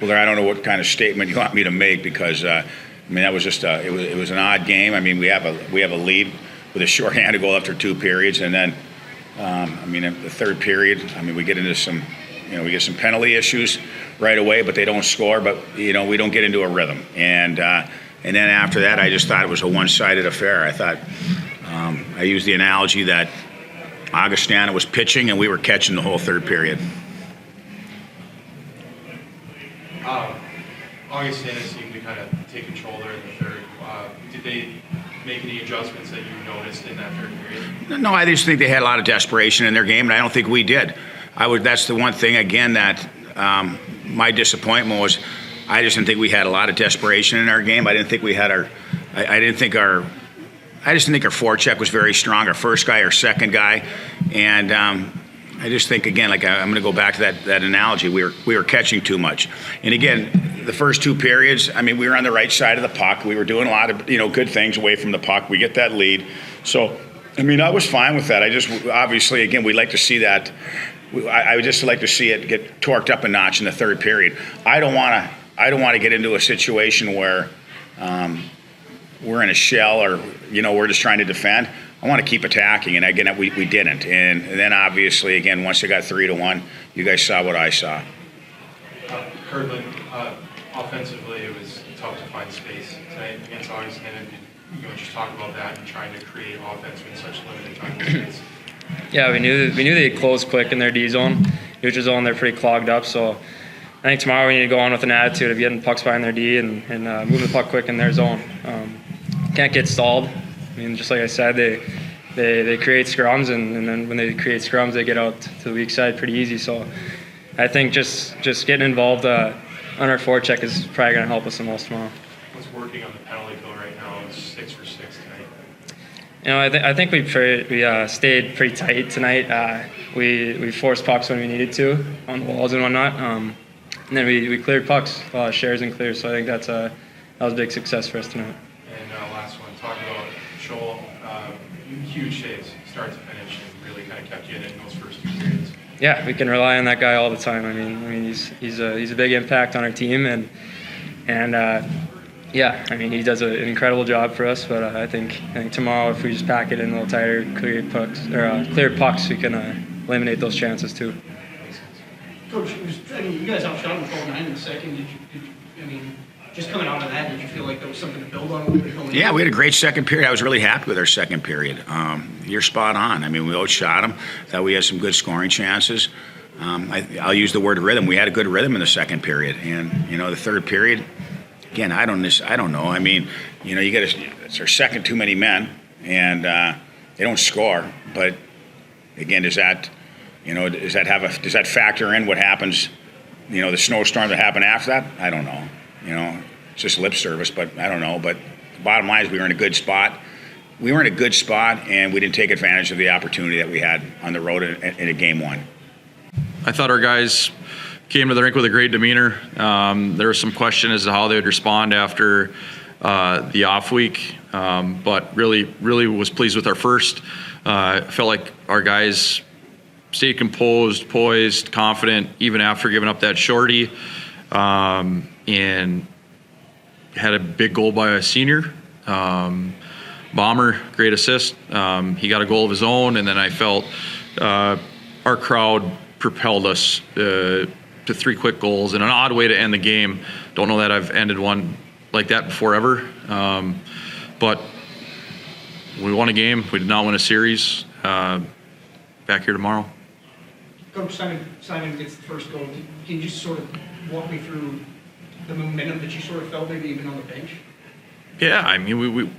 Well, I don't know what kind of statement you want me to make because I mean that was just it was an odd game. I mean we have a lead with a shorthanded goal after 2 periods, and then I mean in the third period, I mean we get into some we get some penalty issues right away, but they don't score. But we don't get into a rhythm, and then after that, I just thought it was a one-sided affair. I thought I used the analogy that Augustana was pitching and we were catching the whole third period. Augustana seemed to kind of take control there in the third. Did they make any adjustments that you noticed in that third period? No, I just think they had a lot of desperation in their game, and I don't think we did. That's the one thing, again, that my disappointment was I just didn't think we had a lot of desperation in our game. I didn't think we had I just didn't think our forecheck was very strong, our first guy, our second guy, and I just think, again, like I'm going to go back to that analogy. We were catching too much, and again, the first 2 periods, I mean, we were on the right side of the puck. We were doing a lot of good things away from the puck. We get that lead, so I mean, I was fine with that. I just obviously, again, we'd like to see that. I would just like to see it get torqued up a notch in the third period. I don't want to get into a situation where we're in a shell or we're just trying to defend. I want to keep attacking, and again, we didn't. And then obviously, again, once it got 3-1, you guys saw what I saw. Kirtland, offensively, it was tough to find space tonight against Augustana. Just talk about that and trying to create offense in such limited time space. Yeah, we knew they'd close quick in their D zone. Neutral zone, they're pretty clogged up. So I think tomorrow we need to go on with an attitude of getting pucks behind their D and moving the puck quick in their zone. Can't get stalled. I mean, just like I said, they create scrums, and then when they create scrums, they get out to the weak side pretty easy. So I think just getting involved on our forecheck is probably going to help us the most tomorrow. What's working on the penalty kill right now? It's 6 for 6 tonight. I think we stayed pretty tight tonight. We forced pucks when we needed to on the walls and whatnot, and then we cleared pucks, shares and clears. So I think that was a big success for us tonight. And last one, talk about Shoal. Huge saves, start to finish, and really kind of kept you in those first 2 periods. Yeah, we can rely on that guy all the time. I mean he's a big impact on our team, and yeah, I mean he does an incredible job for us. But I think tomorrow, if we just pack it in a little tighter, clear pucks, we can eliminate those chances too. Coach, you guys outshot him 12-9 in the second. Just coming out of that, did you feel like there was something to build on? Yeah, we had a great second period. I was really happy with our second period. You're spot on. I mean, we outshot them. Thought we had some good scoring chances. I'll use the word rhythm. We had a good rhythm in the second period, and the third period. Again, I don't know. I mean, it's our second too many men, and they don't score. But again, does that factor in what happens? The snowstorm that happened after that. I don't know. It's just lip service, but I don't know. But the bottom line is we were in a good spot. We were in a good spot, and we didn't take advantage of the opportunity that we had on the road in a game 1. I thought our guys came to the rink with a great demeanor. There was some question as to how they would respond after the off week, but really was pleased with our first. Felt like our guys stayed composed, poised, confident, even after giving up that shorty. And had a big goal by a senior. Bomber, great assist. He got a goal of his own, and then I felt our crowd propelled us to 3 quick goals in an odd way to end the game. Don't know that I've ended one like that before ever. But we won a game. We did not win a series. Back here tomorrow. Coach, Simon gets the first goal. Can you just sort of walk me through the momentum that you sort of felt, maybe even on the bench? Yeah, I mean,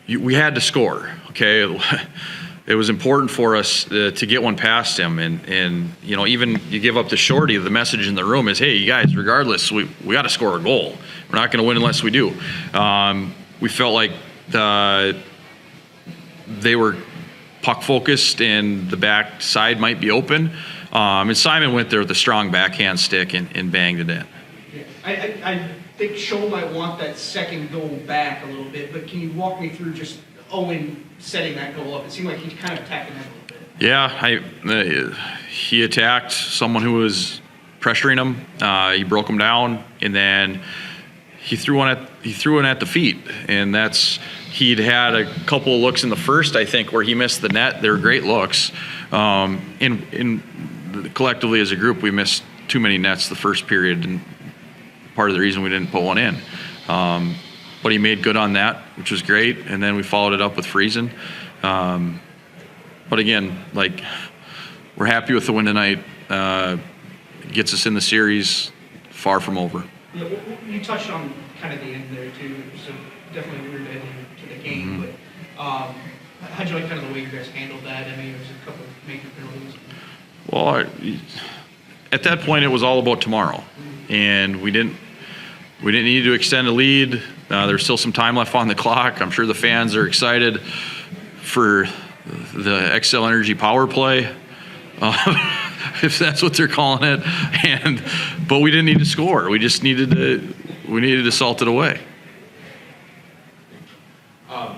we had to score, okay? It was important for us to get one past him, and even you give up the shorty, the message in the room is, hey, you guys, regardless, we got to score a goal. We're not going to win unless we do. We felt like they were puck-focused and the back side might be open. And Simon went there with a strong backhand stick and banged it in. I think Shoal might want that second goal back a little bit, but can you walk me through just Owen setting that goal up? It seemed like he kind of attacking that a little bit. Yeah, he attacked someone who was pressuring them. He broke them down, and then he threw one at the feet, and he'd had a couple of looks in the first, I think, where he missed the net. They were great looks. Collectively as a group, we missed too many nets the first period, and part of the reason we didn't put one in. But he made good on that, which was great, and then we followed it up with Friesen. But again, like, we're happy with the win tonight. Gets us in the series, far from over. Yeah, well, you touched on kind of the end there too, so definitely weird ending to the game, but how'd you like kind of the way you guys handled that? I mean, there's a couple of major penalties. Well, at that point, it was all about tomorrow, and we didn't need to extend a lead. There's still some time left on the clock. I'm sure the fans are excited for the Xcel Energy power play, if that's what they're calling it. But we didn't need to score. We just needed to salt it away. I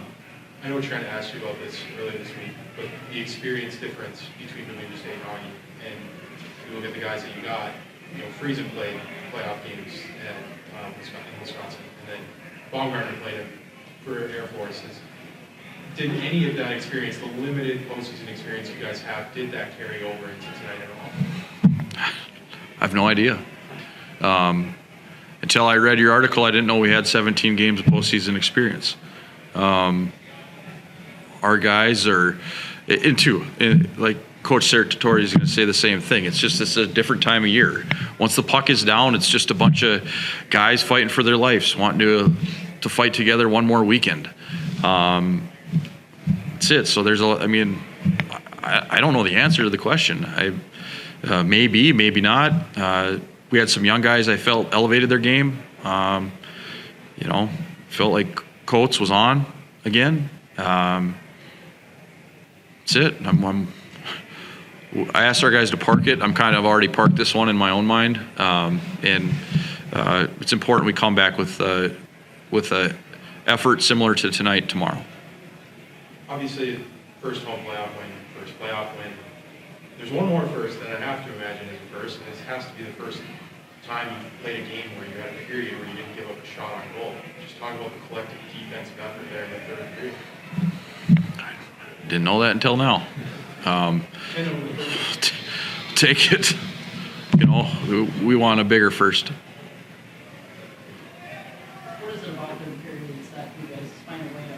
know we're trying to ask you about this earlier this week, but the experience difference between Bemidji State and Augie, and you look at the guys that you got, Friesen played playoff games in Wisconsin, and then Baumgartner played it for Air Forces. Did any of that experience, the limited postseason experience you guys have, did that carry over into tonight at all? I have no idea. Until I read your article, I didn't know we had 17 games of postseason experience. Our guys are, like Coach Serratori is going to say the same thing. It's a different time of year. Once the puck is down, it's just a bunch of guys fighting for their lives, wanting to fight together one more weekend. That's it. So I don't know the answer to the question. Maybe not. We had some young guys I felt elevated their game. Felt like Coates was on again. That's it. I asked our guys to park it. I'm kind of already parked this one in my own mind, and it's important we come back with a effort similar to tonight tomorrow. Obviously, first home playoff win, first playoff win. There's one more first that I have to imagine is a first, and this has to be the first time you played a game where you had a period where you didn't give up a shot on goal. Just talk about the collective defensive effort there in the third period. Didn't know that until now. Take it. We want a bigger first. What is it about the periods that you guys find a way to,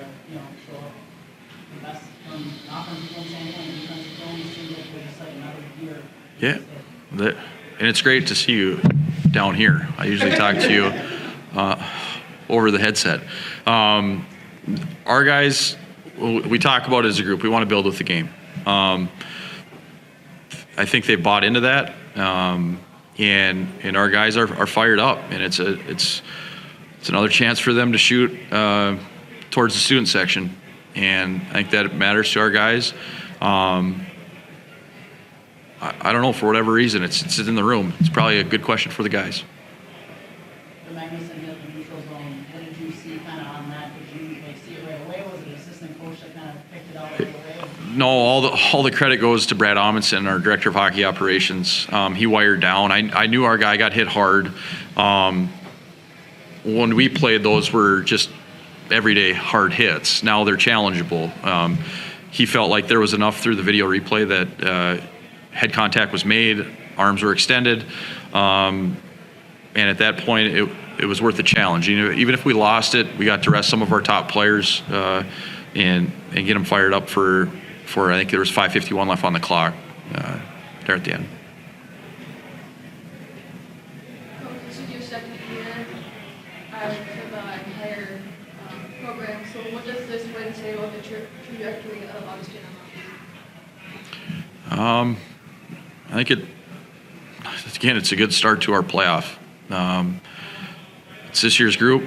show up the best from an offensive standpoint and defensive zone? It seems like we're just like another year. Yeah, and it's great to see you down here. I usually talk to you over the headset. Our guys, we talk about it as a group. We want to build with the game. I think they bought into that, and our guys are fired up, and it's another chance for them to shoot towards the student section, and I think that matters to our guys. I don't know, for whatever reason, it's in the room. It's probably a good question for the guys. The Magnuson hit the neutral zone. What did you see kind of on that? Did you see it right away? Was it an assistant coach that kind of picked it out right away? No, all the credit goes to Brad Amundsen, our director of hockey operations. He wired down. I knew our guy got hit hard. When we played, those were just everyday hard hits. Now they're challengeable. He felt like there was enough through the video replay that head contact was made, arms were extended, and at that point it was worth the challenge. Even if we lost it, we got to rest some of our top players and get them fired up for I think there was 5:51 left on the clock there at the end. This is your second year for the entire program. So what does this win say about the trajectory of Augustana? I think it's a good start to our playoff. It's this year's group.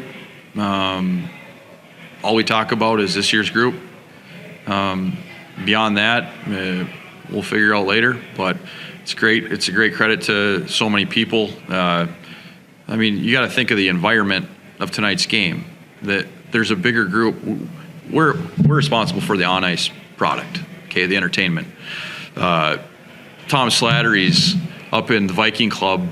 All we talk about is this year's group. Beyond that, we'll figure out later, but it's great. It's a great credit to so many people. You got to think of the environment of tonight's game, that there's a bigger group. We're responsible for the on-ice product, okay, the entertainment. Tom Slattery's up in the Viking Club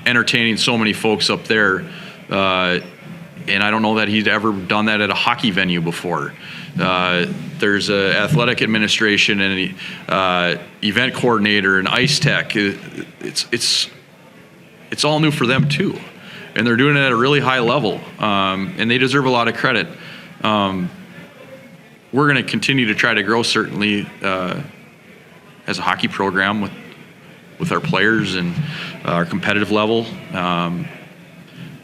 entertaining so many folks up there. And I don't know that he'd ever done that at a hockey venue before. There's an athletic administration and an event coordinator and ice tech. It's all new for them too, and they're doing it at a really high level, and they deserve a lot of credit. We're going to continue to try to grow, certainly, as a hockey program with our players and our competitive level.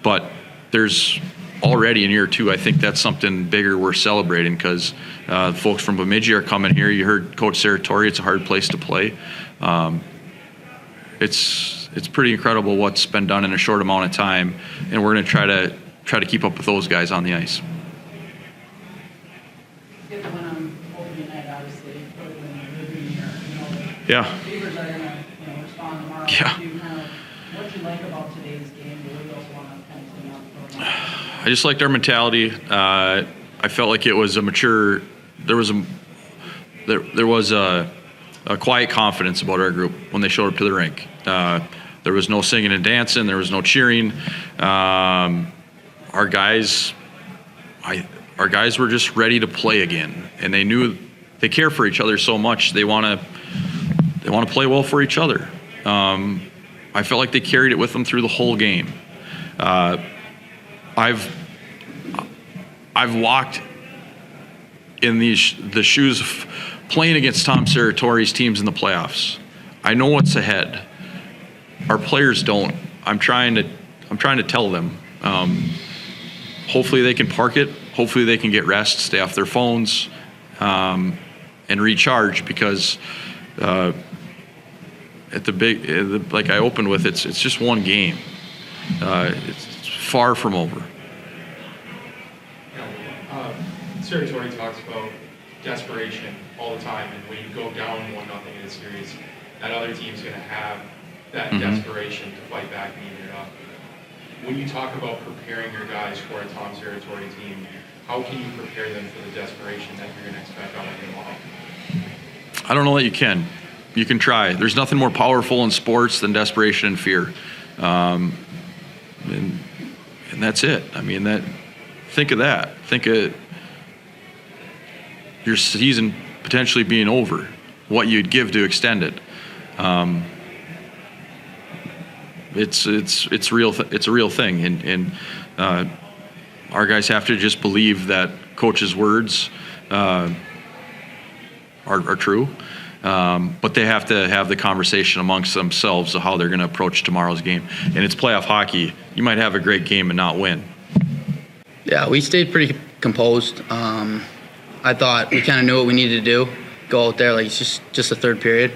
But there's already in year 2, I think that's something bigger we're celebrating, because folks from Bemidji are coming here. You heard Coach Saratori, it's a hard place to play. It's pretty incredible what's been done in a short amount of time, and we're going to try to keep up with those guys on the ice. Get the win on opening night, obviously, put it in the living here, Yeah. Beavers are gonna, respond tomorrow. Yeah. What you like about today's game, what do you also want to kind of clean up for tomorrow? I just liked our mentality. I felt like it was a mature. There was a quiet confidence about our group when they showed up to the rink. There was no singing and dancing. There was no cheering. Our guys were just ready to play again, and they knew they care for each other so much. They want to play well for each other. I felt like they carried it with them through the whole game. I've walked in the shoes of playing against Tom Saratori's teams in the playoffs. I know what's ahead. Our players don't. I'm trying to tell them. Hopefully they can park it. Hopefully they can get rest, stay off their phones, and recharge, because like I opened with, it's just one game. It's far from over. Saratori talks about desperation all the time, and when you go down 1-0 in a series, that other team's going to have that desperation to fight back and even it up. When you talk about preparing your guys for a Tom Saratori team, how can you prepare them for the desperation that you're going to expect out of them all? I don't know that you can. You can try. There's nothing more powerful in sports than desperation and fear. And that's it. I mean, think of that. Think of your season potentially being over, what you'd give to extend it. It's real. It's a real thing, and our guys have to just believe that coach's words are true. But they have to have the conversation amongst themselves of how they're going to approach tomorrow's game. And it's playoff hockey. You might have a great game and not win. Yeah, we stayed pretty composed. I thought we kind of knew what we needed to do. Go out there like it's just the third period.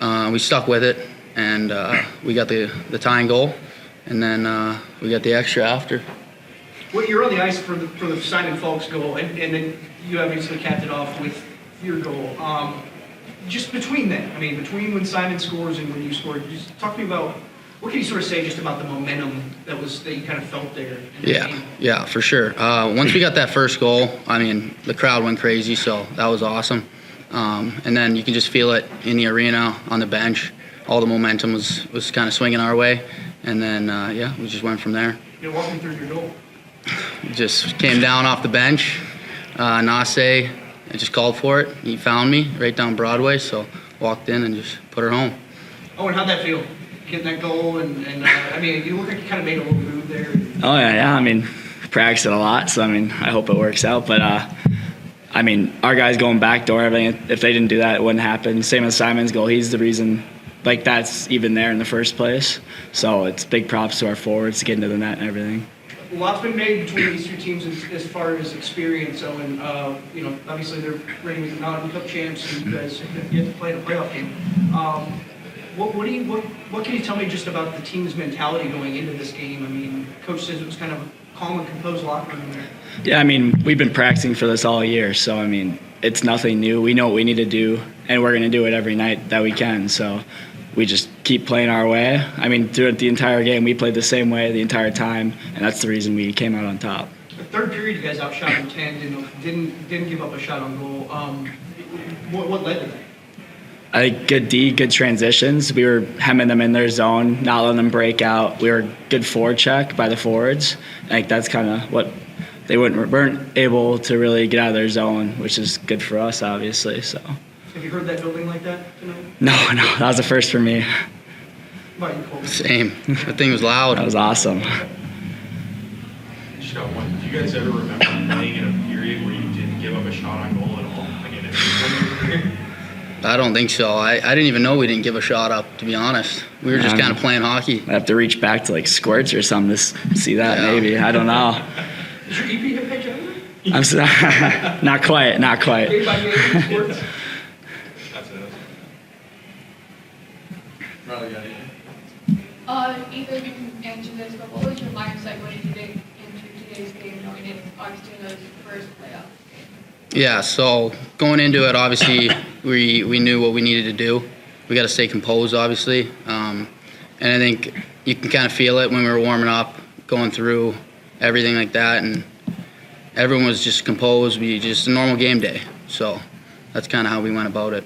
We stuck with it, and we got the tying goal, and then we got the extra after. Well, you're on the ice for the Simon Falk's goal, and then you obviously capped it off with your goal. Just between that, between when Simon scores and when you scored, just talk to me about, what can you sort of say just about the momentum that you kind of felt there in the game? Yeah, for sure. Once we got that first goal, the crowd went crazy, so that was awesome. And then you can just feel it in the arena, on the bench. All the momentum was kind of swinging our way, and then we just went from there. Walk me through your goal. Just came down off the bench. Nase, I just called for it. He found me right down Broadway, so walked in and just put her home. Oh, and how'd that feel? Getting that goal, and you look like you kind of made a little move there. Oh, yeah. Practiced it a lot, so, I hope it works out. But, our guys going backdoor, everything, if they didn't do that, it wouldn't happen. Same as Simon's goal. He's the reason, that's even there in the first place. So it's big props to our forwards to get into the net and everything. A lot's been made between these two teams as far as experience. So, and obviously they're reigning as Mountain Cup champs, and you guys have yet to play in a playoff game. What can you tell me just about the team's mentality going into this game? Coach says it was kind of a calm and composed locker room there. Yeah, we've been practicing for this all year, so it's nothing new. We know what we need to do, and we're going to do it every night that we can. So we just keep playing our way. Throughout the entire game, we played the same way the entire time, and that's the reason we came out on top. The third period, you guys outshot in 10, didn't give up a shot on goal. What led to that? I think good D, good transitions. We were hemming them in their zone, not letting them break out. We were good forecheck by the forwards. I think that's kind of what they weren't able to really get out of their zone, which is good for us, obviously. So. Have you heard that building like that tonight? No, that was the first for me. What about you, Colby? Same. That thing was loud. That was awesome. Just got one. Do you guys ever remember playing in a period where you didn't give up a shot on goal at all? Like in a I don't think so. I didn't even know we didn't give a shot up, to be honest. We were just kind of playing hockey. I have to reach back to like squirts or something to see that. Yeah. Maybe, I don't know. Is your EP hit page everywhere? I'm sorry. Not quite. Game by game, sports? That's it. Either of you can answer this, but what was your mindset going into today's game, knowing it's Augustana's first playoff game? Yeah, so going into it, obviously, we knew what we needed to do. We got to stay composed, obviously. And I think you can kind of feel it when we were warming up, going through everything like that. And everyone was just composed. We just a normal game day. So that's kind of how we went about it.